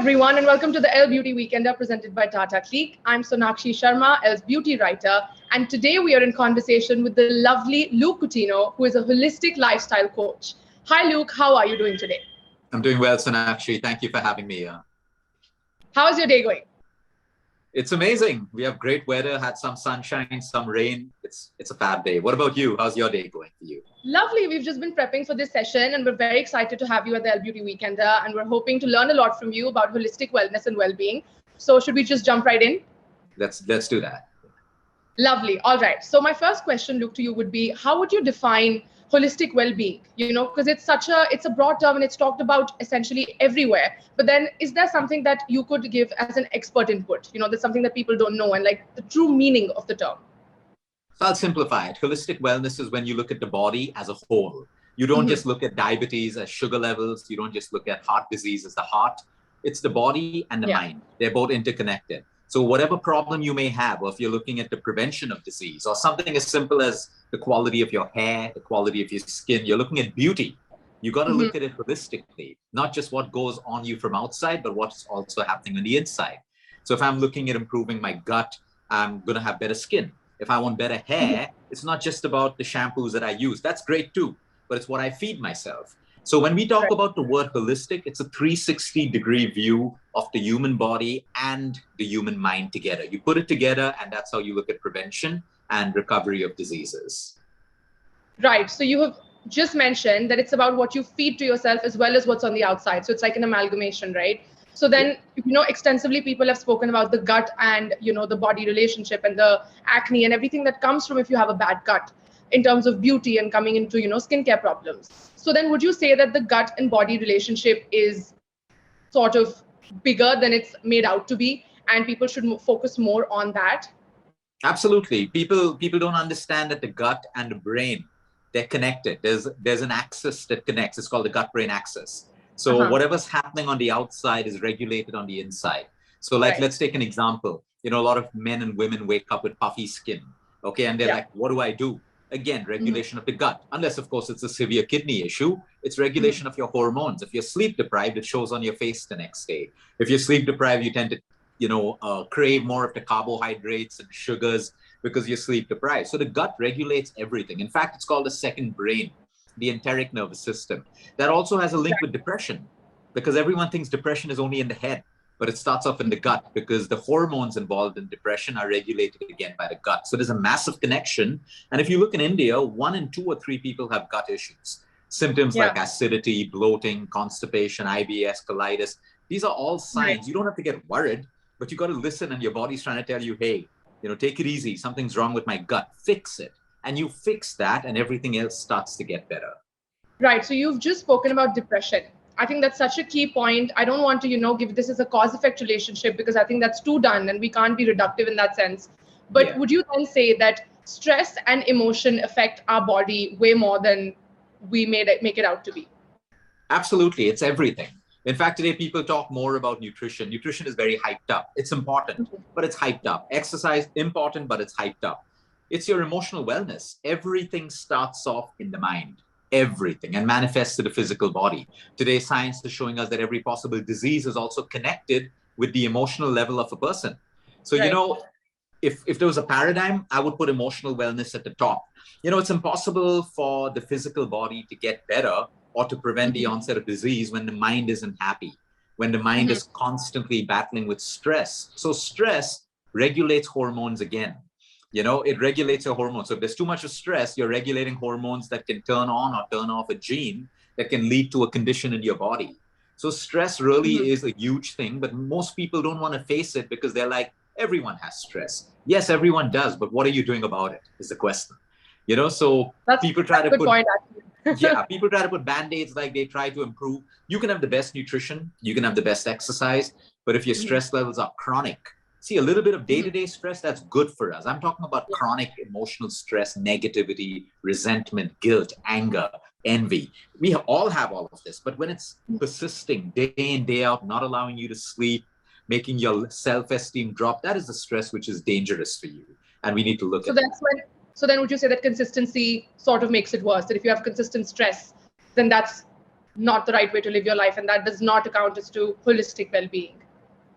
everyone, and welcome to the ELLE Beauty Weekender presented by Tata Clique. I'm Sonakshi Sharma, ELLE's beauty writer, and today we are in conversation with the lovely Luke Coutinho, who is a holistic lifestyle coach. Hi, Luke. How are you doing today? I'm doing well, Sonakshi. Thank you for having me. How's your day going? It's amazing. We have great weather, had some sunshine, some rain. It's a fab day. What about you? How's your day going for you? Lovely. We've just been prepping for this session and we're very excited to have you at the ELLE Beauty Weekender, and we're hoping to learn a lot from you about holistic wellness and well-being. So should we just jump right in? Let's do that. Lovely. All right. So my first question, Luke, to you would be, how would you define holistic well-being? Because it's a broad term and it's talked about essentially everywhere. But then is there something that you could give as an expert input? There's something that people don't know and like the true meaning of the term. So I'll simplify it. Holistic wellness is when you look at the body as a whole. You don't just look at diabetes as sugar levels. You don't just look at heart disease as the heart. It's the body and the mind. They're both interconnected. So whatever problem you may have, or if you're looking at the prevention of disease, or something as simple as the quality of your hair, the quality of your skin, you're looking at beauty. You got to look at it holistically, not just what goes on you from outside, but what's also happening on the inside. So if I'm looking at improving my gut, I'm going to have better skin. If I want better hair, it's not just about the shampoos that I use. That's great too, but it's what I feed myself. So when we talk about the word holistic, it's a 360-degree view of the human body and the human mind together. You put it together, and that's how you look at prevention and recovery of diseases. Right. So you have just mentioned that it's about what you feed to yourself as well as what's on the outside. So it's like an amalgamation, right? So then, extensively people have spoken about the gut and, the body relationship and the acne and everything that comes from if you have a bad gut in terms of beauty and coming into, skincare problems. So then would you say that the gut and body relationship is sort of bigger than it's made out to be, and people should focus more on that? Absolutely. People don't understand that the gut and the brain, they're connected. There's an axis that connects. It's called the gut-brain axis. So whatever's happening on the outside is regulated on the inside. So let's take an example. A lot of men and women wake up with puffy skin. Okay. And they're like, what do I do? Again, regulation of the gut, unless of course it's a severe kidney issue. It's regulation of your hormones. If you're sleep deprived, it shows on your face the next day. If you're sleep deprived, you tend to, crave more of the carbohydrates and sugars because you're sleep deprived. So the gut regulates everything. In fact, it's called a second brain, the enteric nervous system. That also has a link with depression, because everyone thinks depression is only in the head, but it starts off in the gut because the hormones involved in depression are regulated again by the gut. So there's a massive connection. And if you look in India, 1 in 2 or 3 people have gut issues. Symptoms like acidity, bloating, constipation, IBS, colitis. These are all signs. You don't have to get worried, but you got to listen, and your body's trying to tell you, hey, take it easy. Something's wrong with my gut. Fix it. And you fix that and everything else starts to get better. Right. So you've just spoken about depression. I think that's such a key point. I don't want to, give this as a cause-effect relationship, because I think that's too done and we can't be reductive in that sense. But would you then say that stress and emotion affect our body way more than we make it out to be? Absolutely. It's everything. In fact, today people talk more about nutrition. Nutrition is very hyped up. It's important, but it's hyped up. Exercise, important, but it's hyped up. It's your emotional wellness. Everything starts off in the mind. Everything, and manifests to the physical body. Today, science is showing us that every possible disease is also connected with the emotional level of a person. So, if there was a paradigm, I would put emotional wellness at the top. It's impossible for the physical body to get better or to prevent the onset of disease when the mind isn't happy, when the mind is constantly battling with stress. So stress regulates hormones again. It regulates your hormones. So if there's too much of stress, you're regulating hormones that can turn on or turn off a gene that can lead to a condition in your body. So stress really is a huge thing, but most people don't want to face it because they're like, everyone has stress. Yes, everyone does, but what are you doing about it is the question. So people try to put people try to put band-aids, like they try to improve. You can have the best nutrition, you can have the best exercise, but if your stress levels are chronic, see, a little bit of day-to-day stress, that's good for us. I'm talking about chronic emotional stress, negativity, resentment, guilt, anger, envy. We all have all of this, but when it's persisting day in, day out, not allowing you to sleep, making your self-esteem drop, that is the stress which is dangerous for you. And we need to look at that. So then would you say that consistency sort of makes it worse? That if you have consistent stress, then that's not the right way to live your life, and that does not account as to holistic well-being.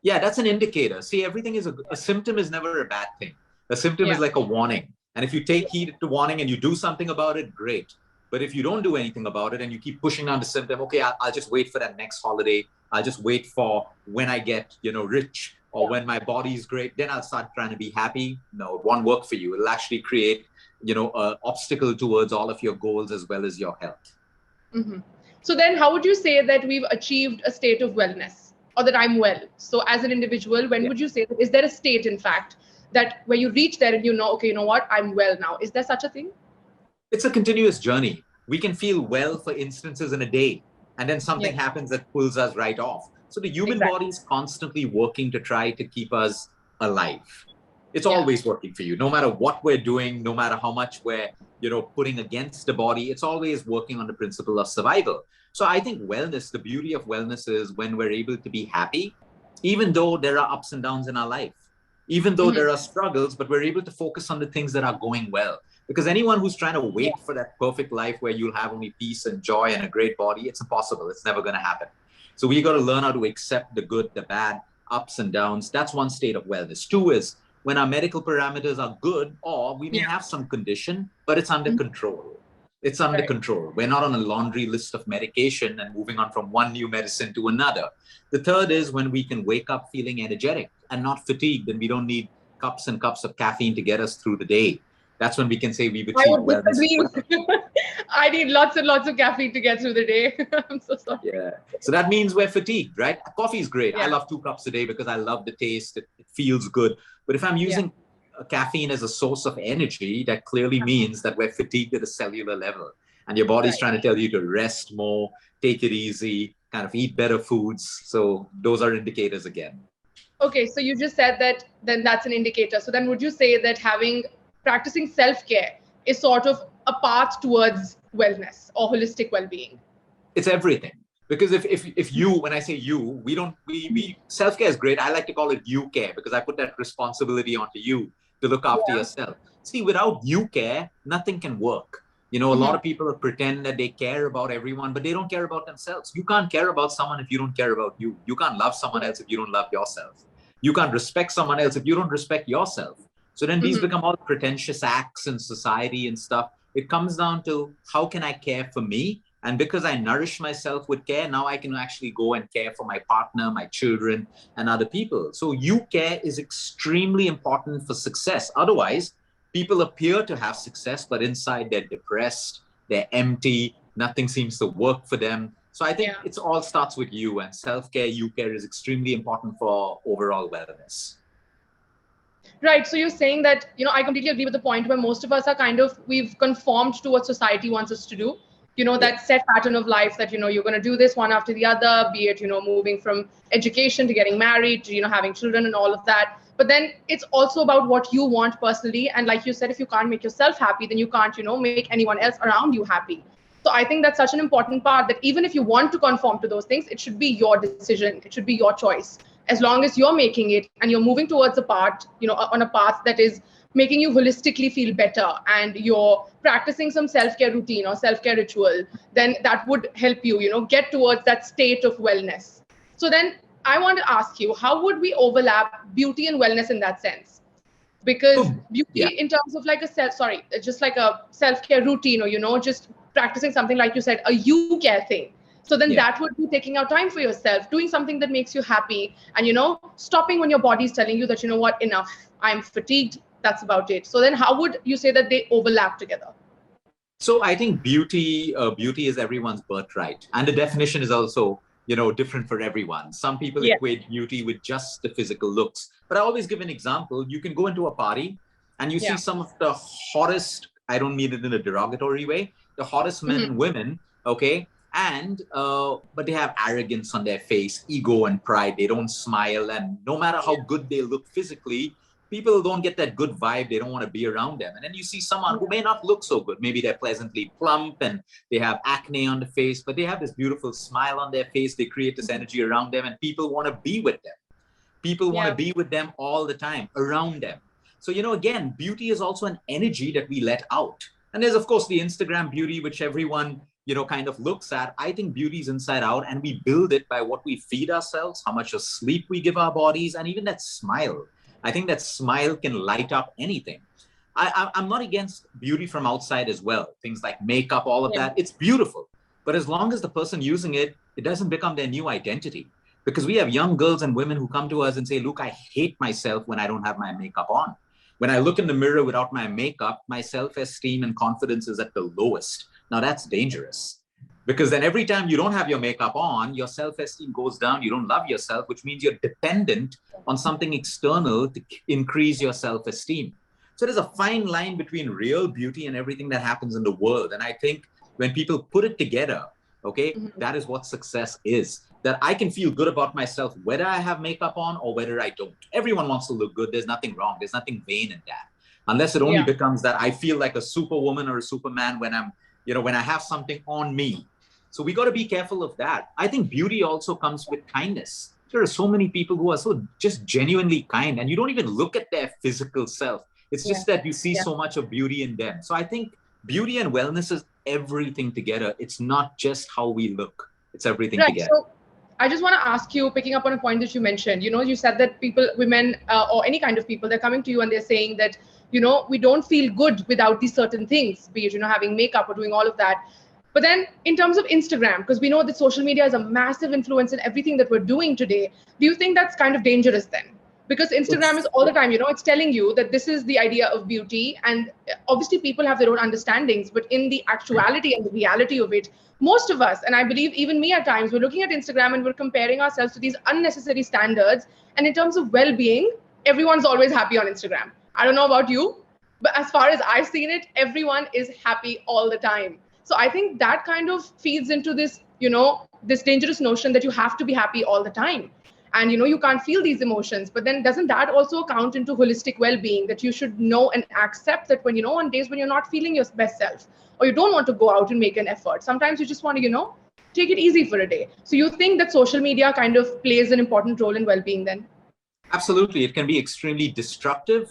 Yeah, that's an indicator. See, everything is a symptom is never a bad thing. A symptom is like a warning. And if you take heed to warning and you do something about it, great. But if you don't do anything about it and you keep pushing on the symptom, okay, I'll just wait for that next holiday. I'll just wait for when I get, rich, or when my body is great, then I'll start trying to be happy. No, it won't work for you. It'll actually create, an obstacle towards all of your goals as well as your health. Mm-hmm. So then how would you say that we've achieved a state of wellness, or that I'm well? So as an individual, when would you say that, is there a state, in fact, that where you reach there and okay, you know what, I'm well now? Is there such a thing? It's a continuous journey. We can feel well for instances in a day, and then something happens that pulls us right off. So the human body is constantly working to try to keep us alive. It's always working for you, no matter what we're doing, no matter how much we're, putting against the body. It's always working on the principle of survival. So I think wellness, the beauty of wellness is when we're able to be happy, even though there are ups and downs in our life, even though there are struggles, but we're able to focus on the things that are going well. Because anyone who's trying to wait for that perfect life where you'll have only peace and joy and a great body, it's impossible. It's never going to happen. So we got to learn how to accept the good, the bad, ups and downs. That's one state of wellness. Two is when our medical parameters are good, or we may have some condition, but it's under control. It's under control. We're not on a laundry list of medication and moving on from one new medicine to another. The third is when we can wake up feeling energetic and not fatigued, and we don't need cups and cups of caffeine to get us through the day. That's when we can say we've achieved wellness. I need lots and lots of caffeine to get through the day. I'm so sorry. Yeah. So that means we're fatigued, right? Coffee is great. I love 2 cups a day because I love the taste. It feels good. But if I'm using caffeine as a source of energy, that clearly means that we're fatigued at a cellular level. And your body's trying to tell you to rest more, take it easy, kind of eat better foods. So those are indicators again. Okay. So you just said that then that's an indicator. So then would you say that practicing self-care is sort of a path towards wellness or holistic well-being? It's everything. Because if you, when I say you, we self-care is great. I like to call it you care because I put that responsibility onto you to look after yourself. See, without you care, nothing can work. A lot of people pretend that they care about everyone, but they don't care about themselves. You can't care about someone if you don't care about you. You can't love someone else if you don't love yourself. You can't respect someone else if you don't respect yourself. So then these become all pretentious acts in society and stuff. It comes down to how can I care for me? And because I nourish myself with care, now I can actually go and care for my partner, my children, and other people. So you care is extremely important for success. Otherwise, people appear to have success, but inside they're depressed, they're empty, nothing seems to work for them. So I think it all starts with you, and self-care, you care is extremely important for overall wellness. Right. So you're saying that, I completely agree with the point where most of us are we've conformed to what society wants us to do. That set pattern of life that, you're going to do this one after the other, be it, moving from education to getting married to, having children and all of that. But then it's also about what you want personally. And like you said, if you can't make yourself happy, then you can't, make anyone else around you happy. So I think that's such an important part that even if you want to conform to those things, it should be your decision. It should be your choice. As long as you're making it and you're moving towards on a path that is making you holistically feel better, and you're practicing some self-care routine or self-care ritual, then that would help you, get towards that state of wellness. So then I want to ask you, how would we overlap beauty and wellness in that sense? Because beauty in terms of like just like a self-care routine, or, just practicing something like you said, a you care thing. So then that would be taking out time for yourself, doing something that makes you happy, and, stopping when your body's telling you that, what, enough, I'm fatigued. That's about it. So then how would you say that they overlap together? So I think beauty is everyone's birthright. And the definition is also, different for everyone. Some people equate beauty with just the physical looks. But I always give an example. You can go into a party and you see some of the hottest, I don't mean it in a derogatory way, the hottest men and women, okay? And, but they have arrogance on their face, ego and pride. They don't smile. And no matter how good they look physically, people don't get that good vibe. They don't want to be around them. And then you see someone who may not look so good. Maybe they're pleasantly plump and they have acne on the face, but they have this beautiful smile on their face. They create this energy around them and people want to be with them. People want to be with them all the time, around them. So, again, beauty is also an energy that we let out. And there's, of course, the Instagram beauty, which everyone, kind of looks at, I think beauty is inside out, and we build it by what we feed ourselves, how much of sleep we give our bodies, and even that smile. I think that smile can light up anything. I'm not against beauty from outside as well. Things like makeup, all of that, it's beautiful. But as long as the person using it, it doesn't become their new identity. Because we have young girls and women who come to us and say, look, I hate myself when I don't have my makeup on. When I look in the mirror without my makeup, my self-esteem and confidence is at the lowest. Now that's dangerous. Because then every time you don't have your makeup on, your self-esteem goes down, you don't love yourself, which means you're dependent on something external to increase your self-esteem. So there's a fine line between real beauty and everything that happens in the world. And I think when people put it together, okay, that is what success is. That I can feel good about myself, whether I have makeup on or whether I don't. Everyone wants to look good. There's nothing wrong. There's nothing vain in that. Unless it only becomes that I feel like a superwoman or a superman when I'm, when I have something on me. So we got to be careful of that. I think beauty also comes with kindness. There are so many people who are so just genuinely kind, and you don't even look at their physical self. It's just that you see so much of beauty in them. So I think beauty and wellness is everything together. It's not just how we look. It's everything together. So I just want to ask you, picking up on a point that you mentioned, you said that people, women, or any kind of people, they're coming to you and they're saying that, we don't feel good without these certain things, be it, having makeup or doing all of that. But then in terms of Instagram, because we know that social media is a massive influence in everything that we're doing today, do you think that's kind of dangerous then? Because Instagram is all the time, it's telling you that this is the idea of beauty. And obviously people have their own understandings, but in the actuality and the reality of it, most of us, and I believe even me at times, we're looking at Instagram and we're comparing ourselves to these unnecessary standards. And in terms of well-being, everyone's always happy on Instagram. I don't know about you, but as far as I've seen it, everyone is happy all the time. So I think that kind of feeds into this, this dangerous notion that you have to be happy all the time. And, you can't feel these emotions. But then doesn't that also count into holistic well-being, that you should know and accept that when, on days when you're not feeling your best self, or you don't want to go out and make an effort, sometimes you just want to, take it easy for a day. So you think that social media kind of plays an important role in well-being then? Absolutely. It can be extremely destructive.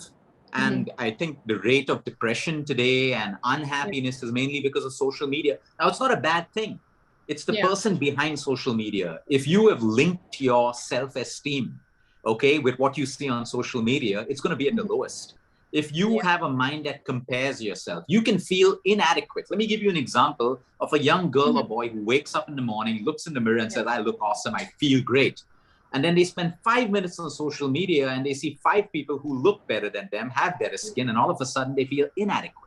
And I think the rate of depression today and unhappiness is mainly because of social media. Now, it's not a bad thing. It's the person behind social media. If you have linked your self-esteem, okay, with what you see on social media, it's going to be at the lowest. If you have a mind that compares yourself, you can feel inadequate. Let me give you an example of a young girl or boy who wakes up in the morning, looks in the mirror and says, I look awesome, I feel great. And then they spend 5 minutes on social media and they see 5 people who look better than them, have better skin, and all of a sudden they feel inadequate.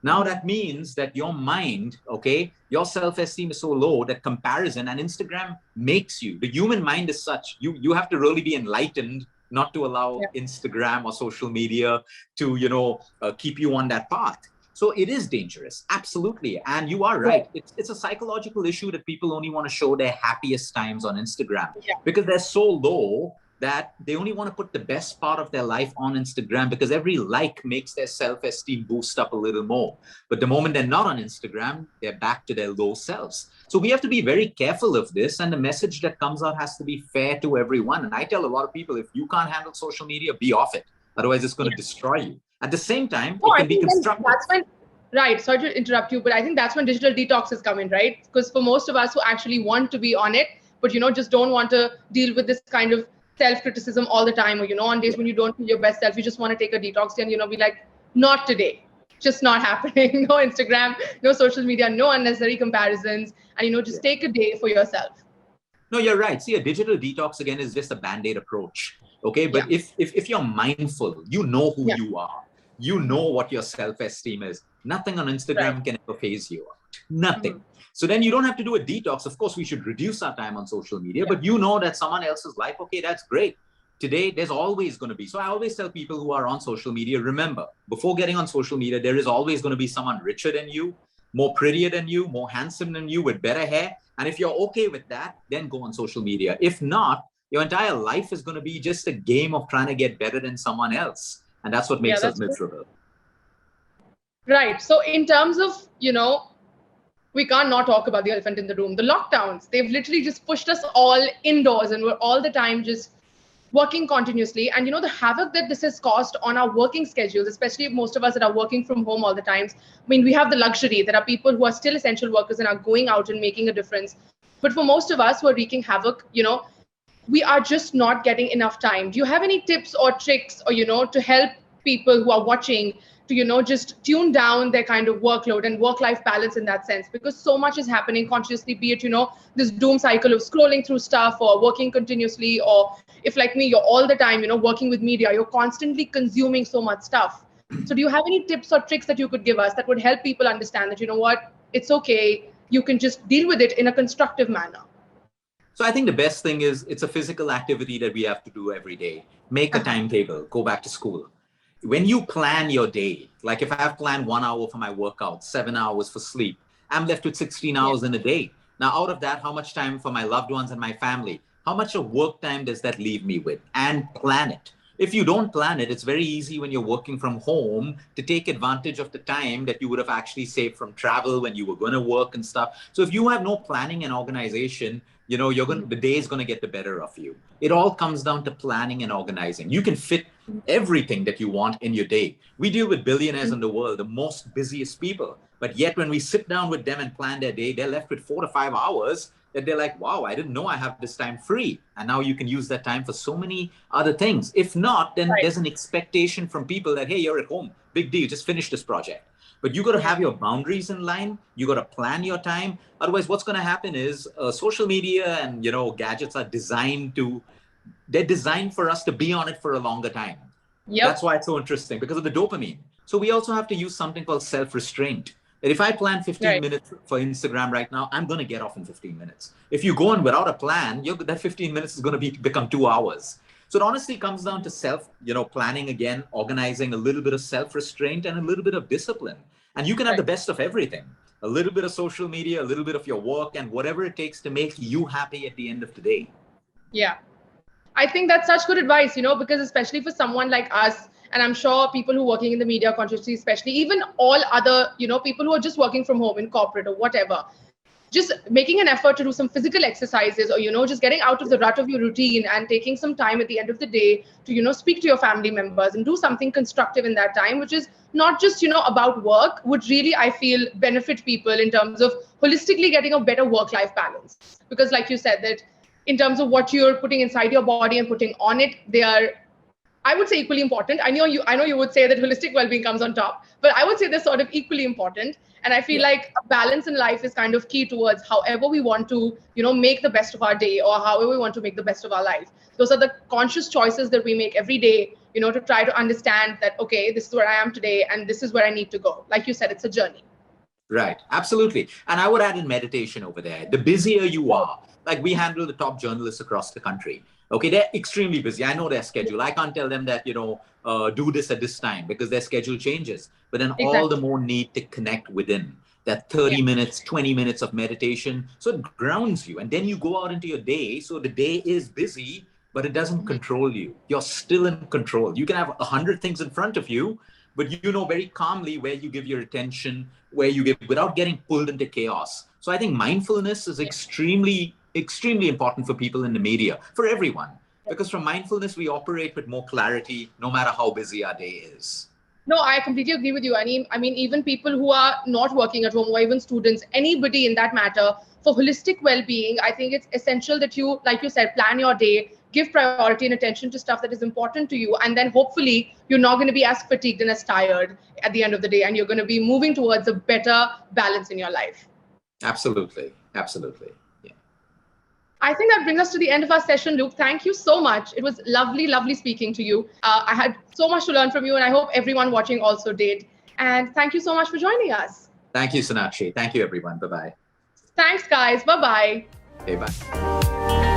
Now that means that your mind, okay, your self-esteem is so low that comparison, and Instagram makes you, the human mind is such, you have to really be enlightened not to allow Instagram or social media to, keep you on that path. So it is dangerous, absolutely. And you are right. It's a psychological issue that people only want to show their happiest times on Instagram because they're so low that they only want to put the best part of their life on Instagram because every like makes their self-esteem boost up a little more. But the moment they're not on Instagram, they're back to their low selves. So we have to be very careful of this. And the message that comes out has to be fair to everyone. And I tell a lot of people, if you can't handle social media, be off it. Otherwise, it's going to destroy you. At the same time, it can be constructive. Right. Sorry to interrupt you, but I think that's when digital detoxes come in, right? Because for most of us who actually want to be on it, but, just don't want to deal with this kind of self-criticism all the time, or, on days when you don't feel your best self, you just want to take a detox day and, be like, not today, just not happening. No Instagram, no social media, no unnecessary comparisons, and, just take a day for yourself. No, you're right. See, a digital detox, again, is just a Band-Aid approach. Okay. But if you're mindful, you know who you are, you know what your self-esteem is. Nothing on Instagram can ever phase you out. Nothing. So then you don't have to do a detox. Of course, we should reduce our time on social media, but you know that someone else's life, okay, that's great. Today, there's always going to be. So I always tell people who are on social media, remember, before getting on social media, there is always going to be someone richer than you, more prettier than you, more handsome than you, with better hair. And if you're okay with that, then go on social media. If not, your entire life is going to be just a game of trying to get better than someone else. And that's what makes us miserable. Right. So in terms of, we can't not talk about the elephant in the room. The lockdowns, they've literally just pushed us all indoors and we're all the time just working continuously, and the havoc that this has caused on our working schedules, especially most of us that are working from home all the times. I mean, we have the luxury. There are people who are still essential workers and are going out and making a difference. But for most of us who are wreaking havoc, we are just not getting enough time. Do you have any tips or tricks, or to help people who are watching to just tune down their kind of workload and work-life balance in that sense? Because so much is happening consciously, be it this doom cycle of scrolling through stuff or working continuously, or if like me, you're all the time working with media, you're constantly consuming so much stuff. So do you have any tips or tricks that you could give us that would help people understand that what, it's okay, you can just deal with it in a constructive manner? So I think the best thing is it's a physical activity that we have to do every day. Make a timetable, go back to school. When you plan your day, like if I have planned 1 hour for my workout, 7 hours for sleep, I'm left with 16 hours in a day. Now, out of that, how much time for my loved ones and my family? How much of work time does that leave me with? And plan it. If you don't plan it, it's very easy when you're working from home to take advantage of the time that you would have actually saved from travel when you were going to work and stuff. So if you have no planning and organization, the day is going to get the better of you. It all comes down to planning and organizing. You can fit everything that you want in your day. We deal with billionaires in the world, the most busiest people. But yet when we sit down with them and plan their day, they're left with 4 to 5 hours that they're like, wow, I didn't know I have this time free. And now you can use that time for so many other things. If not, then there's an expectation from people that, hey, you're at home, big deal, just finish this project. But you got to have your boundaries in line. You got to plan your time. Otherwise, what's going to happen is social media and, gadgets are they're designed for us to be on it for a longer time. That's why it's so interesting, because of the dopamine. So we also have to use something called self-restraint. That if I plan 15 minutes for Instagram right now, I'm going to get off in 15 minutes. If you go on without a plan, that 15 minutes is going to become 2 hours. So it honestly comes down to planning again, organizing, a little bit of self-restraint and a little bit of discipline. And you can have the best of everything. A little bit of social media, a little bit of your work, and whatever it takes to make you happy at the end of the day. Yeah. I think that's such good advice, because especially for someone like us, and I'm sure people who are working in the media consciously, especially even all other, people who are just working from home in corporate or whatever, just making an effort to do some physical exercises, or, just getting out of the rut of your routine and taking some time at the end of the day to, speak to your family members and do something constructive in that time, which is not just, about work, would really, I feel, benefit people in terms of holistically getting a better work-life balance. Because like you said, that in terms of what you're putting inside your body and putting on it, they are, I would say, equally important. I know you would say that holistic well-being comes on top, but I would say they're sort of equally important. And I feel like a balance in life is kind of key towards however we want to, make the best of our day, or however we want to make the best of our life. Those are the conscious choices that we make every day, to try to understand that, okay, this is where I am today and this is where I need to go. Like you said, it's a journey. Right. Absolutely. And I would add in meditation over there. The busier you are, like we handle the top journalists across the country. Okay, they're extremely busy. I know their schedule. I can't tell them that, do this at this time, because their schedule changes. But then all the more need to connect within that 30 minutes, 20 minutes of meditation. So it grounds you. And then you go out into your day. So the day is busy, but it doesn't control you. You're still in control. You can have 100 things in front of you, but you know very calmly where you give your attention, where you give, without getting pulled into chaos. So I think mindfulness is extremely important for people in the media, for everyone, because from mindfulness, we operate with more clarity, no matter how busy our day is. No, I completely agree with you. I mean, even people who are not working at home, or even students, anybody in that matter, for holistic well-being, I think it's essential that you, like you said, plan your day, give priority and attention to stuff that is important to you. And then hopefully you're not going to be as fatigued and as tired at the end of the day. And you're going to be moving towards a better balance in your life. Absolutely. Absolutely. Yeah. I think that brings us to the end of our session, Luke. Thank you so much. It was lovely speaking to you. I had so much to learn from you, and I hope everyone watching also did. And thank you so much for joining us. Thank you, Sonakshi. Thank you, everyone. Bye-bye. Thanks, guys. Bye-bye. Okay, bye.